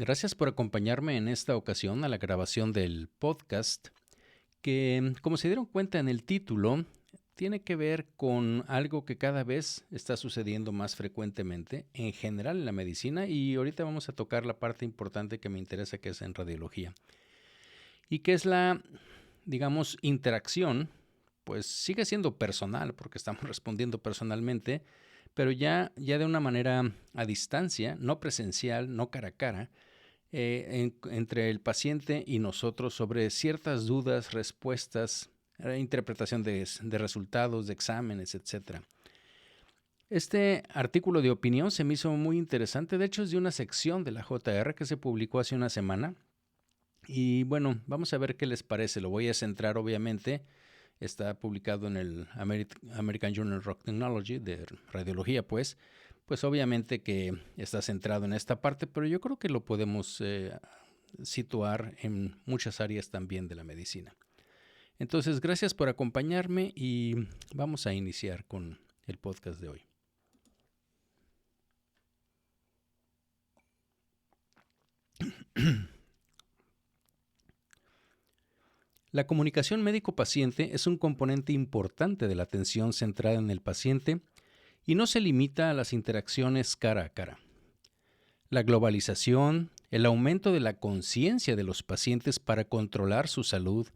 Gracias por acompañarme en esta ocasión a la grabación del podcast que, como se dieron cuenta en el título, tiene que ver con algo que cada vez está sucediendo más frecuentemente en general en la medicina y ahorita vamos a tocar la parte importante que me interesa, que es en radiología, y que es la, digamos, interacción. Pues sigue siendo personal porque estamos respondiendo personalmente, pero ya de una manera a distancia, no presencial, no cara a cara, entre el paciente y nosotros sobre ciertas dudas, respuestas, interpretación de resultados, de exámenes, etcétera. Este artículo de opinión se me hizo muy interesante, de hecho es de una sección de la JR que se publicó hace una semana. Y bueno, vamos a ver qué les parece. Lo voy a centrar obviamente. Está publicado en el American Journal of Rock Technology de radiología, pues obviamente que está centrado en esta parte, pero yo creo que lo podemos situar en muchas áreas también de la medicina. Entonces, gracias por acompañarme y vamos a iniciar con el podcast de hoy. La comunicación médico-paciente es un componente importante de la atención centrada en el paciente y no se limita a las interacciones cara a cara. La globalización, el aumento de la conciencia de los pacientes para controlar su salud,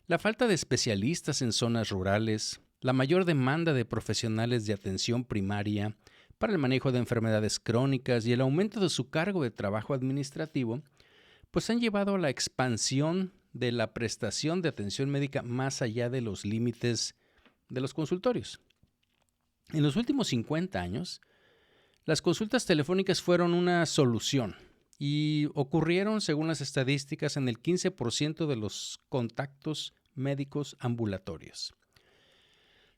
la falta de especialistas en zonas rurales, la mayor demanda de profesionales de atención primaria para el manejo de enfermedades crónicas y el aumento de su cargo de trabajo administrativo, pues han llevado a la expansión de la prestación de atención médica más allá de los límites de los consultorios. En los últimos 50 años, las consultas telefónicas fueron una solución y ocurrieron, según las estadísticas, en el 15% de los contactos médicos ambulatorios.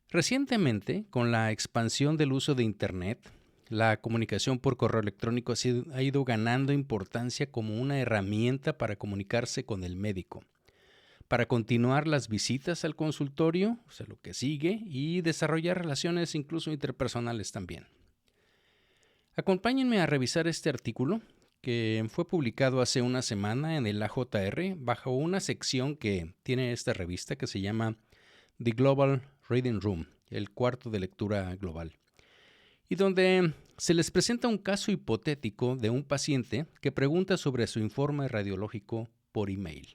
Recientemente, con la expansión del uso de Internet, la comunicación por correo electrónico ha ido ganando importancia como una herramienta para comunicarse con el médico, para continuar las visitas al consultorio, o sea, lo que sigue, y desarrollar relaciones incluso interpersonales también. Acompáñenme a revisar este artículo que fue publicado hace una semana en el AJR bajo una sección que tiene esta revista que se llama The Global Reading Room, el cuarto de lectura global, y donde se les presenta un caso hipotético de un paciente que pregunta sobre su informe radiológico por email.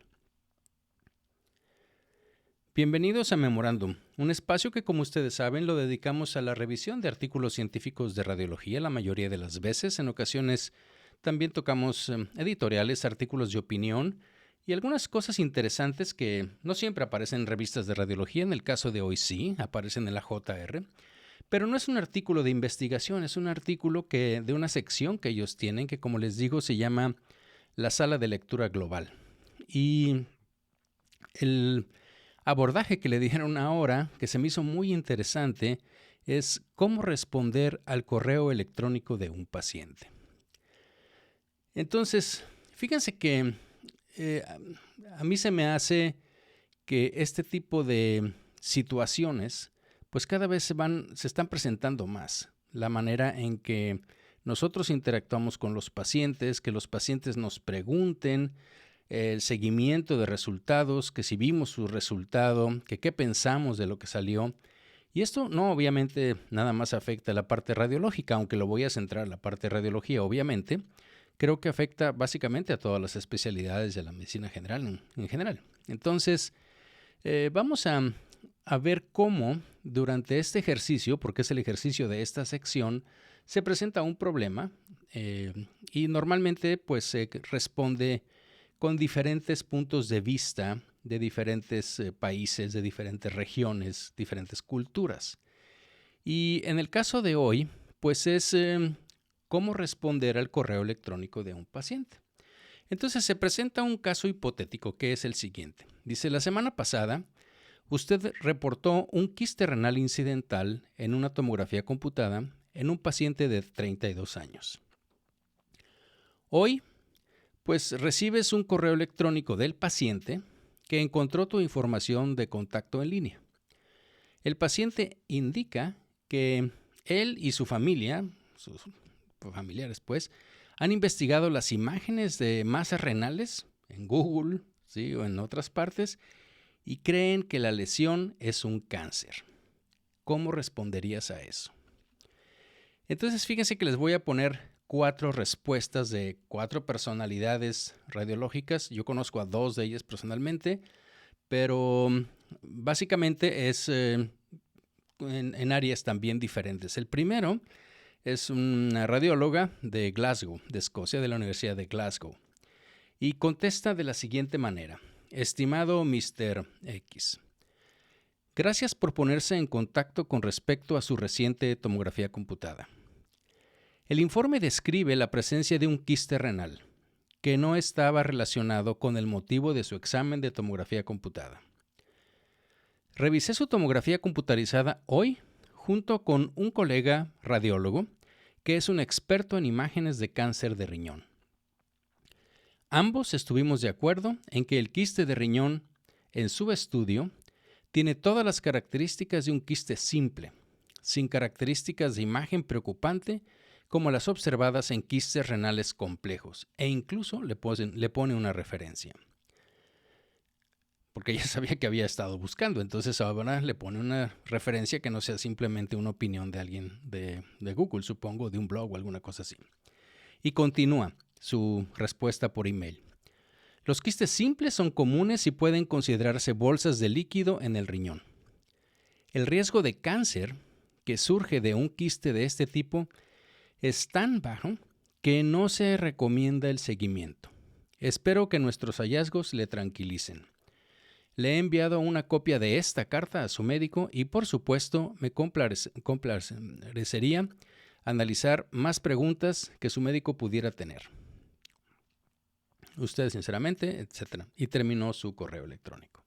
Bienvenidos a Memorándum, un espacio que, como ustedes saben, lo dedicamos a la revisión de artículos científicos de radiología la mayoría de las veces. En ocasiones también tocamos editoriales, artículos de opinión y algunas cosas interesantes que no siempre aparecen en revistas de radiología. En el caso de hoy sí, aparecen en la JR. Pero no es un artículo de investigación, es un artículo de una sección que ellos tienen que, como les digo, se llama la Sala de Lectura Global. Y el abordaje que le dieron ahora, que se me hizo muy interesante, es cómo responder al correo electrónico de un paciente. Entonces, fíjense que a mí se me hace que este tipo de situaciones, pues cada vez se están presentando más. La manera en que nosotros interactuamos con los pacientes, que los pacientes nos pregunten, el seguimiento de resultados, que si vimos su resultado, que qué pensamos de lo que salió. Y esto no obviamente nada más afecta a la parte radiológica, aunque lo voy a centrar en la parte de radiología, obviamente. Creo que afecta básicamente a todas las especialidades de la medicina general, en general. Entonces, vamos a ver cómo durante este ejercicio, porque es el ejercicio de esta sección, se presenta un problema y normalmente pues se responde con diferentes puntos de vista de diferentes países, de diferentes regiones, diferentes culturas. Y en el caso de hoy, pues es cómo responder al correo electrónico de un paciente. Entonces se presenta un caso hipotético que es el siguiente. Dice, la semana pasada, usted reportó un quiste renal incidental en una tomografía computada en un paciente de 32 años. Hoy, pues recibes un correo electrónico del paciente que encontró tu información de contacto en línea. El paciente indica que él y su familia, sus familiares pues, Han investigado las imágenes de masas renales en Google, ¿sí? O en otras partes y creen que la lesión es un cáncer. ¿Cómo responderías a eso? Entonces, fíjense que les voy a poner 4 respuestas de 4 personalidades radiológicas. Yo conozco a 2 de ellas personalmente, pero básicamente es en áreas también diferentes. El primero es una radióloga de Glasgow, de Escocia, de la Universidad de Glasgow, y contesta de la siguiente manera. Estimado Mr. X, gracias por ponerse en contacto con respecto a su reciente tomografía computada. El informe describe la presencia de un quiste renal, que no estaba relacionado con el motivo de su examen de tomografía computada. Revisé su tomografía computarizada hoy junto con un colega radiólogo que es un experto en imágenes de cáncer de riñón. Ambos estuvimos de acuerdo en que el quiste de riñón en su estudio tiene todas las características de un quiste simple, sin características de imagen preocupante como las observadas en quistes renales complejos, e incluso le pone una referencia. Porque ya sabía que había estado buscando, entonces ahora le pone una referencia que no sea simplemente una opinión de alguien de Google, supongo, de un blog o alguna cosa así. Y continúa su respuesta por email. Los quistes simples son comunes y pueden considerarse bolsas de líquido en el riñón. El riesgo de cáncer que surge de un quiste de este tipo es tan bajo que no se recomienda el seguimiento. Espero que nuestros hallazgos le tranquilicen. Le he enviado una copia de esta carta a su médico y, por supuesto, me complacería analizar más preguntas que su médico pudiera tener. Usted, sinceramente, etc. Y terminó su correo electrónico.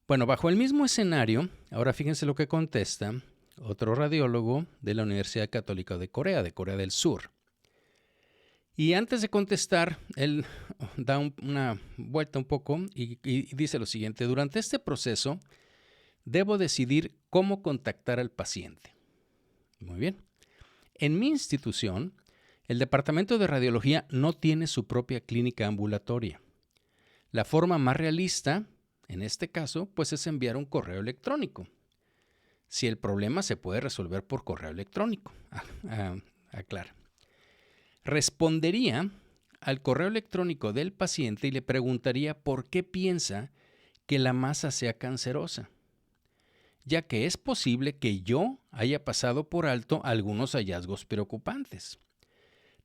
Bueno, bajo el mismo escenario, ahora fíjense lo que contesta otro radiólogo de la Universidad Católica de Corea del Sur. Y antes de contestar, él da una vuelta un poco y dice lo siguiente. Durante este proceso, debo decidir cómo contactar al paciente. Muy bien. En mi institución, el departamento de radiología no tiene su propia clínica ambulatoria. La forma más realista, en este caso, pues es enviar un correo electrónico. Si el problema se puede resolver por correo electrónico. Aclara. Respondería al correo electrónico del paciente y le preguntaría por qué piensa que la masa sea cancerosa, ya que es posible que yo haya pasado por alto algunos hallazgos preocupantes.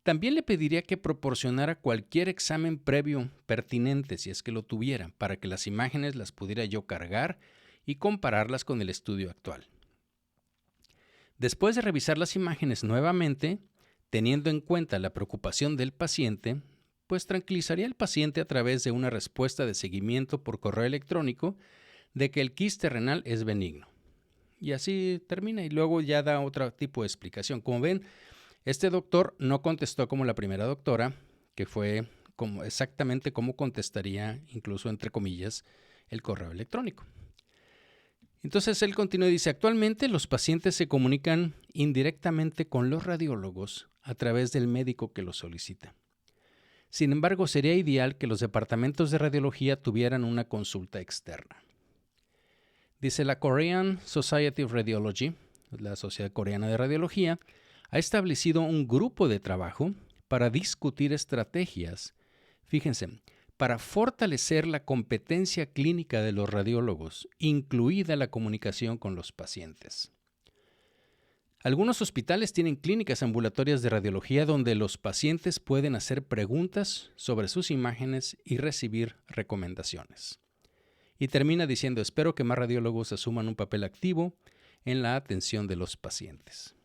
También le pediría que proporcionara cualquier examen previo pertinente, si es que lo tuviera, para que las imágenes las pudiera yo cargar y compararlas con el estudio actual. Después de revisar las imágenes nuevamente, teniendo en cuenta la preocupación del paciente, pues tranquilizaría al paciente a través de una respuesta de seguimiento por correo electrónico de que el quiste renal es benigno. Y así termina y luego ya da otro tipo de explicación. Como ven, este doctor no contestó como la primera doctora, que fue exactamente como contestaría, incluso entre comillas, el correo electrónico. Entonces él continúa y dice, actualmente los pacientes se comunican indirectamente con los radiólogos a través del médico que los solicita. Sin embargo, sería ideal que los departamentos de radiología tuvieran una consulta externa. Dice, la Korean Society of Radiology, la Sociedad Coreana de Radiología, ha establecido un grupo de trabajo para discutir estrategias, fíjense, para fortalecer la competencia clínica de los radiólogos, incluida la comunicación con los pacientes. Algunos hospitales tienen clínicas ambulatorias de radiología donde los pacientes pueden hacer preguntas sobre sus imágenes y recibir recomendaciones. Y termina diciendo, espero que más radiólogos asuman un papel activo en la atención de los pacientes.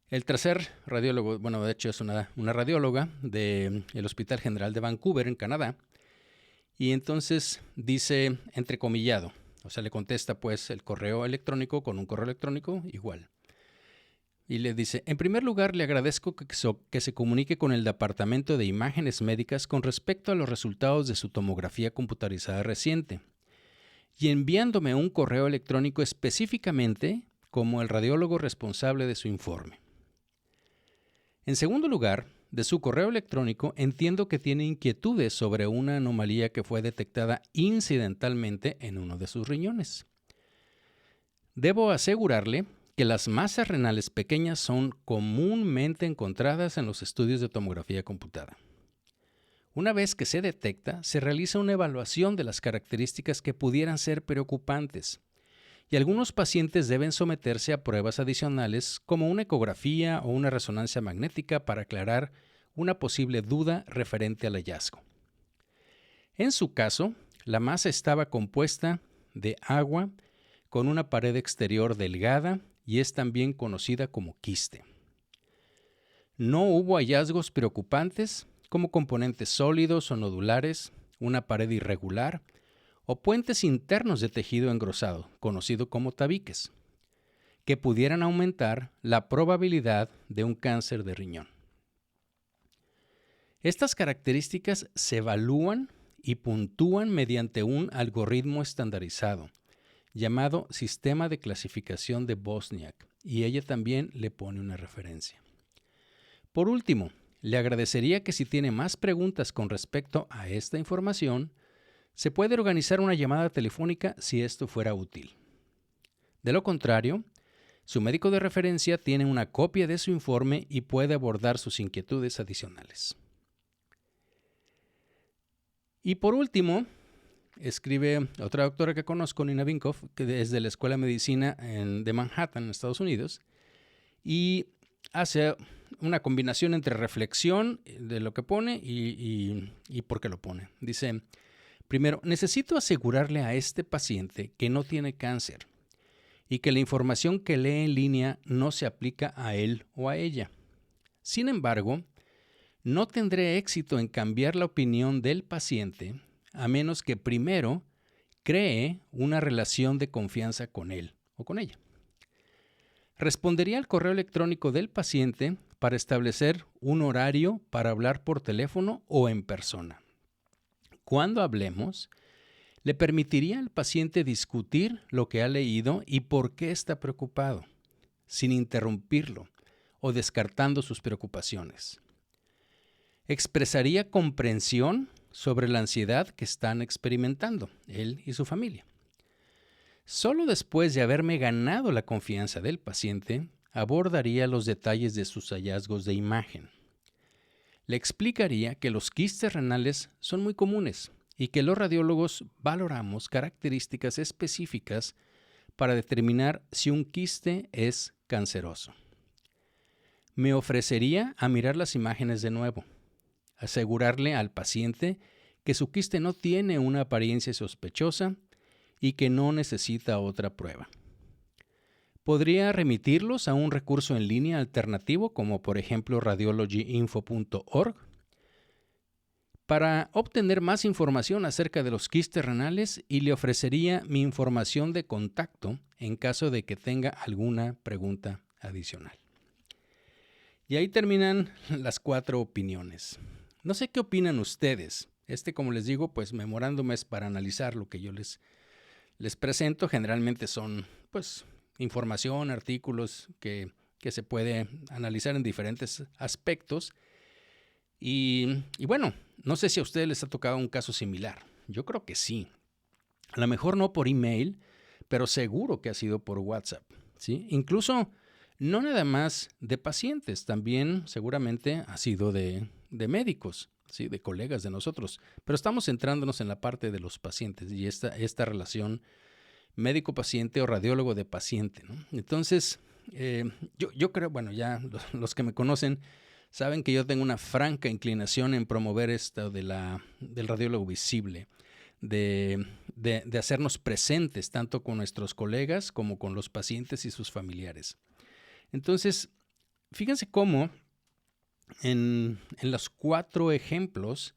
El tercer radiólogo, bueno, de hecho es una radióloga del Hospital General de Vancouver, en Canadá, y entonces dice, entrecomillado, o sea, le contesta pues el correo electrónico con un correo electrónico igual. Y le dice, en primer lugar, le agradezco que se comunique con el Departamento de Imágenes Médicas con respecto a los resultados de su tomografía computarizada reciente, y enviándome un correo electrónico específicamente como el radiólogo responsable de su informe. En segundo lugar, de su correo electrónico entiendo que tiene inquietudes sobre una anomalía que fue detectada incidentalmente en uno de sus riñones. Debo asegurarle que las masas renales pequeñas son comúnmente encontradas en los estudios de tomografía computada. Una vez que se detecta, se realiza una evaluación de las características que pudieran ser preocupantes, y algunos pacientes deben someterse a pruebas adicionales como una ecografía o una resonancia magnética para aclarar una posible duda referente al hallazgo. En su caso, la masa estaba compuesta de agua con una pared exterior delgada y es también conocida como quiste. No hubo hallazgos preocupantes como componentes sólidos o nodulares, una pared irregular o puentes internos de tejido engrosado, conocido como tabiques, que pudieran aumentar la probabilidad de un cáncer de riñón. Estas características se evalúan y puntúan mediante un algoritmo estandarizado llamado Sistema de Clasificación de Bosniak, y ella también le pone una referencia. Por último, le agradecería que si tiene más preguntas con respecto a esta información, se puede organizar una llamada telefónica si esto fuera útil. De lo contrario, su médico de referencia tiene una copia de su informe y puede abordar sus inquietudes adicionales. Y por último, escribe otra doctora que conozco, Nina Vinkoff, que es de la Escuela de Medicina de Manhattan, en Estados Unidos, y hace una combinación entre reflexión de lo que pone y por qué lo pone. Dice, primero, necesito asegurarle a este paciente que no tiene cáncer y que la información que lee en línea no se aplica a él o a ella. Sin embargo, no tendré éxito en cambiar la opinión del paciente a menos que primero cree una relación de confianza con él o con ella. Respondería al correo electrónico del paciente para establecer un horario para hablar por teléfono o en persona. Cuando hablemos, le permitiría al paciente discutir lo que ha leído y por qué está preocupado, sin interrumpirlo o descartando sus preocupaciones. Expresaría comprensión sobre la ansiedad que están experimentando, él y su familia. Solo después de haberme ganado la confianza del paciente, abordaría los detalles de sus hallazgos de imagen. Le explicaría que los quistes renales son muy comunes y que los radiólogos valoramos características específicas para determinar si un quiste es canceroso. Me ofrecería a mirar las imágenes de nuevo, asegurarle al paciente que su quiste no tiene una apariencia sospechosa y que no necesita otra prueba. Podría remitirlos a un recurso en línea alternativo como por ejemplo radiologyinfo.org para obtener más información acerca de los quistes renales y le ofrecería mi información de contacto en caso de que tenga alguna pregunta adicional. Y ahí terminan las 4 opiniones. No sé qué opinan ustedes. Como les digo, pues memorándum es para analizar lo que yo les presento. Generalmente son pues información, artículos que se puede analizar en diferentes aspectos. Y bueno, no sé si a ustedes les ha tocado un caso similar. Yo creo que sí. A lo mejor no por email, pero seguro que ha sido por WhatsApp, ¿sí? Incluso no nada más de pacientes, también seguramente ha sido de médicos, ¿sí? De colegas de nosotros. Pero estamos centrándonos en la parte de los pacientes y esta relación médico-paciente o radiólogo de paciente, ¿no? Entonces, yo creo, bueno, ya los que me conocen saben que yo tengo una franca inclinación en promover esto del radiólogo visible, de hacernos presentes tanto con nuestros colegas como con los pacientes y sus familiares. Entonces, fíjense cómo en los 4 ejemplos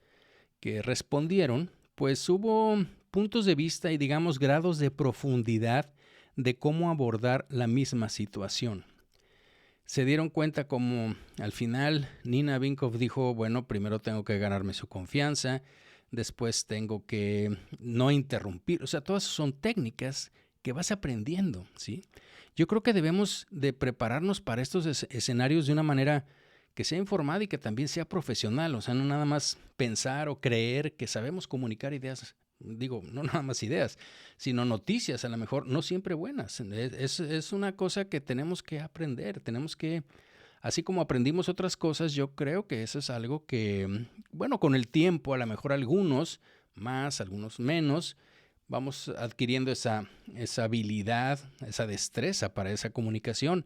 que respondieron, pues hubo puntos de vista y digamos grados de profundidad de cómo abordar la misma situación. Se dieron cuenta como al final Nina Vinkoff dijo, bueno, primero tengo que ganarme su confianza, después tengo que no interrumpir. O sea, todas son técnicas que vas aprendiendo, ¿sí? Yo creo que debemos de prepararnos para estos escenarios de una manera que sea informada y que también sea profesional, o sea, no nada más pensar o creer que sabemos comunicar ideas, digo, no nada más ideas, sino noticias a lo mejor no siempre buenas. Es una cosa que tenemos que aprender, tenemos que, así como aprendimos otras cosas, yo creo que eso es algo que, bueno, con el tiempo, a lo mejor algunos más, algunos menos, vamos adquiriendo esa habilidad, esa destreza para esa comunicación.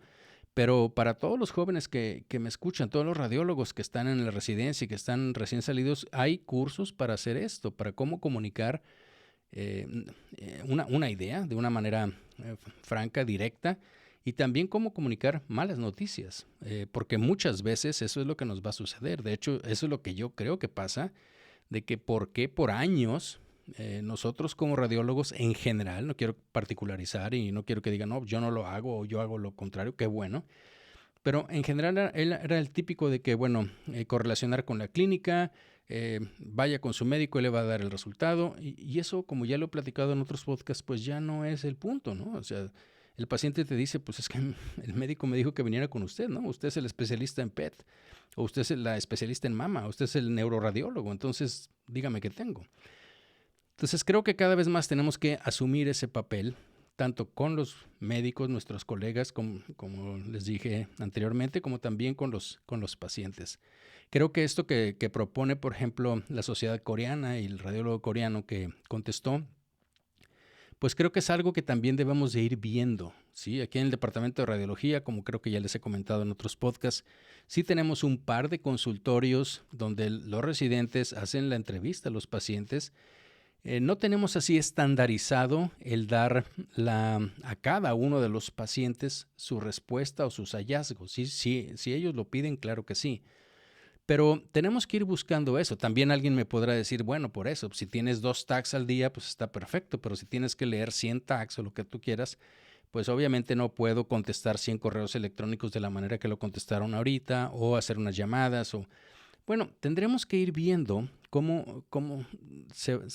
Pero para todos los jóvenes que me escuchan, todos los radiólogos que están en la residencia y que están recién salidos, hay cursos para hacer esto, para cómo comunicar una idea de una manera franca, directa, y también cómo comunicar malas noticias, porque muchas veces eso es lo que nos va a suceder. De hecho, eso es lo que yo creo que pasa, de que por qué por años nosotros como radiólogos en general, no quiero particularizar y no quiero que digan, no, yo no lo hago o yo hago lo contrario, qué bueno, pero en general él era el típico de que, bueno, correlacionar con la clínica, vaya con su médico, él le va a dar el resultado, y eso, como ya lo he platicado en otros podcasts, pues ya no es el punto, ¿no? O sea, el paciente te dice, pues es que el médico me dijo que viniera con usted, ¿no? Usted es el especialista en PET, o usted es la especialista en mama, o usted es el neuroradiólogo, entonces dígame qué tengo. Entonces creo que cada vez más tenemos que asumir ese papel, tanto con los médicos, nuestros colegas, como les dije anteriormente, como también con los pacientes. Creo que esto que propone, por ejemplo, la sociedad coreana y el radiólogo coreano que contestó, pues creo que es algo que también debemos de ir viendo, ¿sí? Aquí en el departamento de radiología, como creo que ya les he comentado en otros podcasts, sí tenemos un par de consultorios donde los residentes hacen la entrevista a los pacientes. No tenemos así estandarizado el dar a cada uno de los pacientes su respuesta o sus hallazgos. Si ellos lo piden, claro que sí. Pero tenemos que ir buscando eso. También alguien me podrá decir, bueno, por eso, si tienes 2 tags al día, pues está perfecto, pero si tienes que leer 100 tags o lo que tú quieras, pues obviamente no puedo contestar 100 correos electrónicos de la manera que lo contestaron ahorita o hacer unas llamadas o... Bueno, tendremos que ir viendo cómo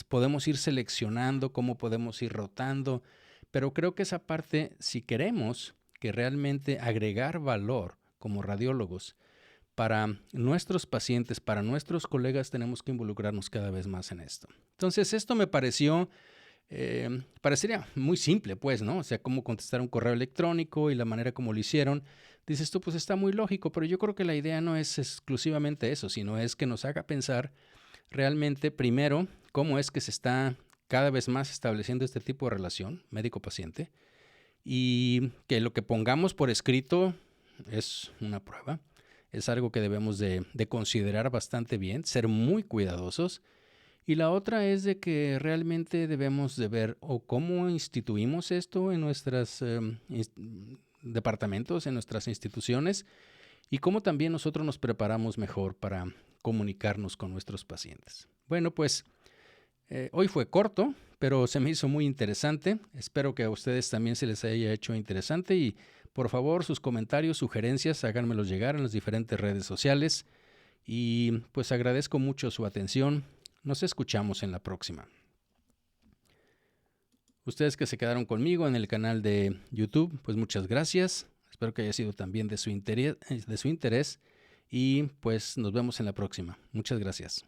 podemos ir seleccionando, cómo podemos ir rotando, pero creo que esa parte, si queremos que realmente agregar valor como radiólogos para nuestros pacientes, para nuestros colegas, tenemos que involucrarnos cada vez más en esto. Entonces, esto me parecería muy simple, pues, ¿no? O sea, cómo contestar un correo electrónico y la manera como lo hicieron. Dices tú, pues está muy lógico, pero yo creo que la idea no es exclusivamente eso, sino es que nos haga pensar realmente, primero, cómo es que se está cada vez más estableciendo este tipo de relación médico-paciente y que lo que pongamos por escrito es una prueba, es algo que debemos de considerar bastante bien, ser muy cuidadosos. Y la otra es de que realmente debemos de ver o cómo instituimos esto en nuestros departamentos, en nuestras instituciones, y cómo también nosotros nos preparamos mejor para comunicarnos con nuestros pacientes. Bueno, pues hoy fue corto, pero se me hizo muy interesante. Espero que a ustedes también se les haya hecho interesante y por favor sus comentarios, sugerencias, háganmelos llegar en las diferentes redes sociales y pues agradezco mucho su atención. Nos escuchamos en la próxima. Ustedes que se quedaron conmigo en el canal de YouTube, pues muchas gracias. Espero que haya sido también de su interés y pues nos vemos en la próxima. Muchas gracias.